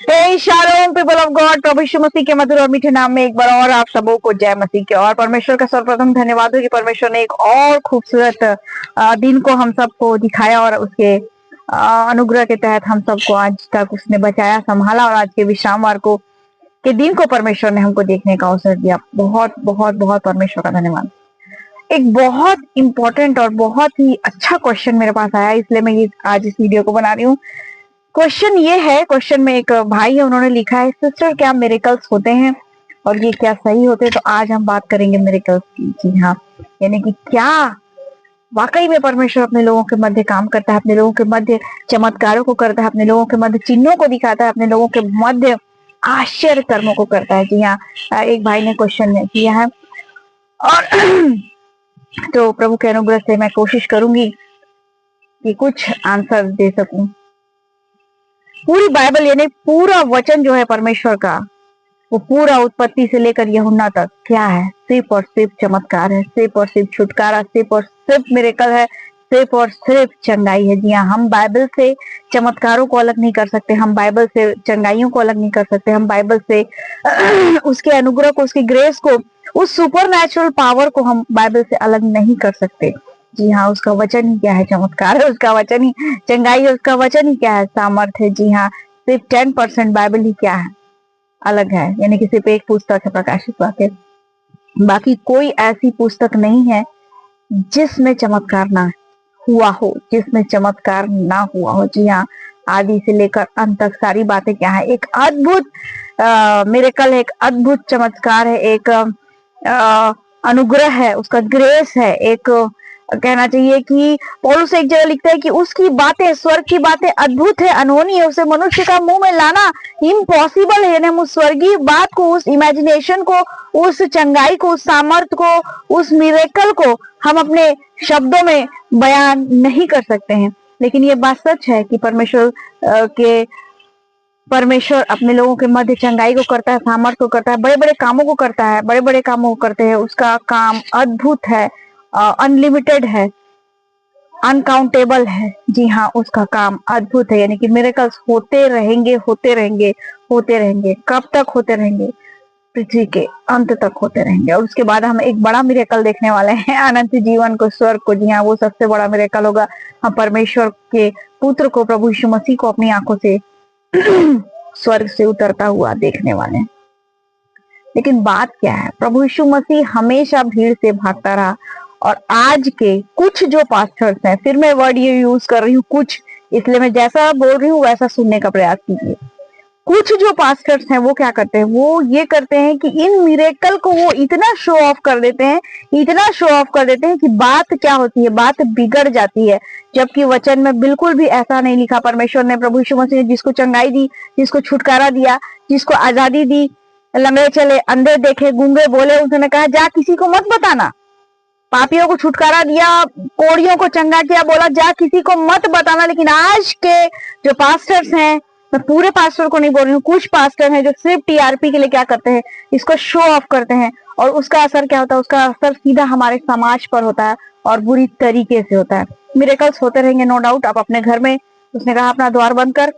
Hey shalom people of God, प्रभु यीशु मसीह के मधुर और मीठे नाम में एक बार और आप सबों को जय मसीह की। और परमेश्वर का सर्वप्रथम धन्यवाद हो कि परमेश्वर ने एक और खूबसूरत दिन को हम सबको दिखाया और उसके अनुग्रह के तहत हम सबको आज तक उसने बचाया, संभाला और आज के विश्रामवार को के दिन को परमेश्वर ने हमको देखने का अवसर दिया। बहुत बहुत बहुत परमेश्वर का धन्यवाद। एक बहुत इंपॉर्टेंट और बहुत ही अच्छा क्वेश्चन मेरे पास आया, इसलिए मैं आज इस वीडियो को बना रही हूँ। क्वेश्चन ये है, क्वेश्चन में एक भाई है, उन्होंने लिखा है, सिस्टर क्या मिरेकल्स होते हैं और ये क्या सही होते हैं? तो आज हम बात करेंगे मिरेकल्स की। जी हाँ, यानी कि क्या वाकई में परमेश्वर अपने लोगों के मध्य काम करता है, अपने लोगों के मध्य चमत्कारों को करता है, अपने लोगों के मध्य चिन्हों को दिखाता है, अपने लोगों के मध्य आश्चर्य कर्मों को करता है। जी हाँ, एक भाई ने क्वेश्चन किया है और तो प्रभु के अनुग्रह से मैं कोशिश करूंगी कि कुछ आंसर दे सकूं। पूरी बाइबल यानी पूरा वचन जो है परमेश्वर का, वो पूरा उत्पत्ति से लेकर यूहन्ना तक क्या है? सिर्फ और सिर्फ चमत्कार है, सिर्फ और सिर्फ छुटकारा, सिर्फ और सिर्फ मिरेकल है, सिर्फ और सिर्फ चंगाई है। जी हाँ, हम बाइबल से चमत्कारों को अलग नहीं कर सकते, हम बाइबल से चंगाइयों को अलग नहीं कर सकते, हम बाइबल से उसके अनुग्रह को, उसकी ग्रेस को, उस सुपर नेचुरल पावर को हम बाइबल से अलग नहीं कर सकते। जी हाँ, उसका वचन ही क्या है? चमत्कार है, उसका वचन ही चंगाई है, उसका वचन ही क्या है? सामर्थ है। जी हाँ, सिर्फ 10% बाइबल ही क्या है? अलग है, यानी कि सिर्फ एक पुस्तक है प्रकाशित वाक्य, बाकी कोई ऐसी पुस्तक नहीं है जिसमें चमत्कार ना हुआ हो, जिसमें चमत्कार ना हुआ हो। जी हाँ, आदि से लेकर अंत तक सारी बातें क्या है? एक अद्भुत मिरेकल है, एक अद्भुत चमत्कार है, एक अनुग्रह है, उसका ग्रेस है। एक कहना चाहिए कि पौलुस एक जगह लिखता है कि उसकी बातें, स्वर्ग की बातें अद्भुत है, अनहोनी है, उसे मनुष्य का मुंह में लाना इम्पॉसिबल है। यानी हम उस स्वर्गीय बात को, उस इमेजिनेशन को, उस चंगाई को, उस सामर्थ को, उस मिरेकल को हम अपने शब्दों में बयान नहीं कर सकते हैं। लेकिन ये बात सच है कि परमेश्वर अपने लोगों के मध्य चंगाई को करता है, सामर्थ को करता है, बड़े बड़े कामों को करता है, बड़े बड़े कामों को करते हैं। उसका काम अद्भुत है, अनलिमिटेड है, अनकाउंटेबल है। जी हाँ, उसका काम अद्भुत है, यानी कि मिरेकल्स होते रहेंगे, होते रहेंगे, होते रहेंगे। कब तक होते रहेंगे? पृथ्वी के अंत तक होते रहेंगे। और उसके बाद हम एक बड़ा मिरेकल देखने वाले हैं, अनंत जीवन को, स्वर्ग को। जी हाँ, वो सबसे बड़ा मिरेकल होगा। हम परमेश्वर के पुत्र को, प्रभु यीशु मसीह को अपनी आंखों से स्वर्ग से उतरता हुआ देखने वाले हैं। लेकिन बात क्या है? प्रभु यीशु मसीह हमेशा भीड़ से भागता रहा और आज के कुछ जो पास्टर्स हैं, फिर मैं वर्ड ये यूज कर रही हूँ कुछ, इसलिए मैं जैसा बोल रही हूँ वैसा सुनने का प्रयास कीजिए। कुछ जो पास्टर्स हैं वो क्या करते हैं? वो ये करते हैं कि इन मिरेकल को वो इतना शो ऑफ कर देते हैं, इतना शो ऑफ कर देते हैं कि बात क्या होती है? बात बिगड़ जाती है। जबकि वचन में बिल्कुल भी ऐसा नहीं लिखा। परमेश्वर ने, प्रभु यीशु मसीह ने जिसको चंगाई दी, जिसको छुटकारा दिया, जिसको आजादी दी, लंगड़े चले, अंधे देखे, गूंगे बोले, उसने कहा जा किसी को मत बताना। पापियों को छुटकारा दिया, कोड़ियों को चंगा किया, बोला जा किसी को मत बताना। लेकिन आज के जो पास्टर्स हैं, मैं पूरे पास्टर को नहीं बोल रही हूँ, कुछ पास्टर हैं जो सिर्फ टीआरपी के लिए क्या करते हैं? इसको शो ऑफ करते हैं। और उसका असर क्या होता है? उसका असर सीधा हमारे समाज पर होता है और बुरी तरीके से होता है। मिरेकल्स होते रहेंगे, नो डाउट। आप अपने घर में, उसने कहा अपना द्वार बंद कर,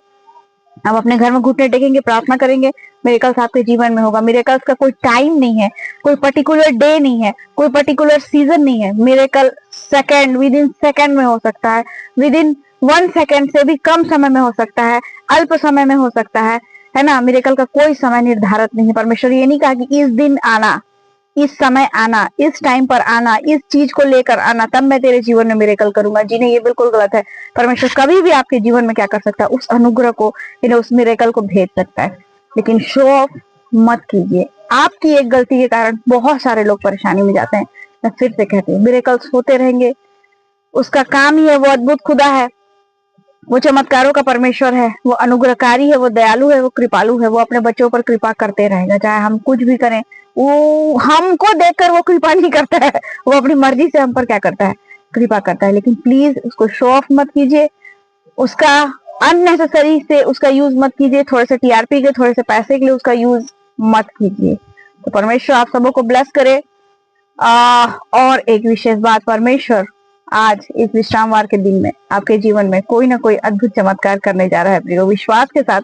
आप अपने घर में घुटने टेकेंगे, प्रार्थना करेंगे, मिरेकल्स आपके जीवन में होगा। मिरेकल्स का कोई टाइम नहीं है, कोई पर्टिकुलर डे नहीं है, कोई पर्टिकुलर सीजन नहीं है। Miracle second, with in second में हो सकता है, विद इन 1 सेकंड से भी कम समय में हो सकता है, अल्प समय में हो सकता है ना। मिरेकल का कोई समय निर्धारित नहीं है। परमेश्वर ये नहीं कहा कि इस दिन आना, इस समय आना, इस टाइम पर आना, इस चीज को लेकर आना, तब मैं तेरे जीवन में मिरेकल करूंगा। जी नहीं, ये बिल्कुल गलत है। परमेश्वर कभी भी आपके जीवन में क्या कर सकता है? उस अनुग्रह को, उस मिरेकल को भेज सकता है। लेकिन शो ऑफ मत कीजिए। आपकी एक गलती के कारण बहुत सारे लोग परेशानी में जाते हैं। मैं फिर से कहती हूँ, मिरेकल्स होते रहेंगे, उसका काम ही है। वो अद्भुत खुदा है, वो चमत्कारों का परमेश्वर है, वो अनुग्रहकारी है, वो दयालु है, वो कृपालु है। वो अपने बच्चों पर कृपा करते रहेगा, चाहे हम कुछ भी करें। वो हमको देखकर वो कृपा नहीं करता है, वो अपनी मर्जी से हम पर क्या करता है? कृपा करता है। लेकिन प्लीज उसको शो ऑफ मत कीजिए, उसका अननेसेसरी से उसका यूज मत कीजिए, थोड़े से टीआरपी के, थोड़े से पैसे के लिए उसका यूज मत कीजिए। तो परमेश्वर आप सबों को ब्लेस करे। और एक विशेष बात, परमेश्वर आज इस विश्रामवार के दिन में आपके जीवन में कोई ना कोई अद्भुत चमत्कार करने जा रहा है। प्रियो, विश्वास के साथ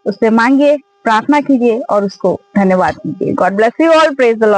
उससे मांगिए, प्रार्थना कीजिए और उसको धन्यवाद कीजिए। God bless you all, praise the Lord.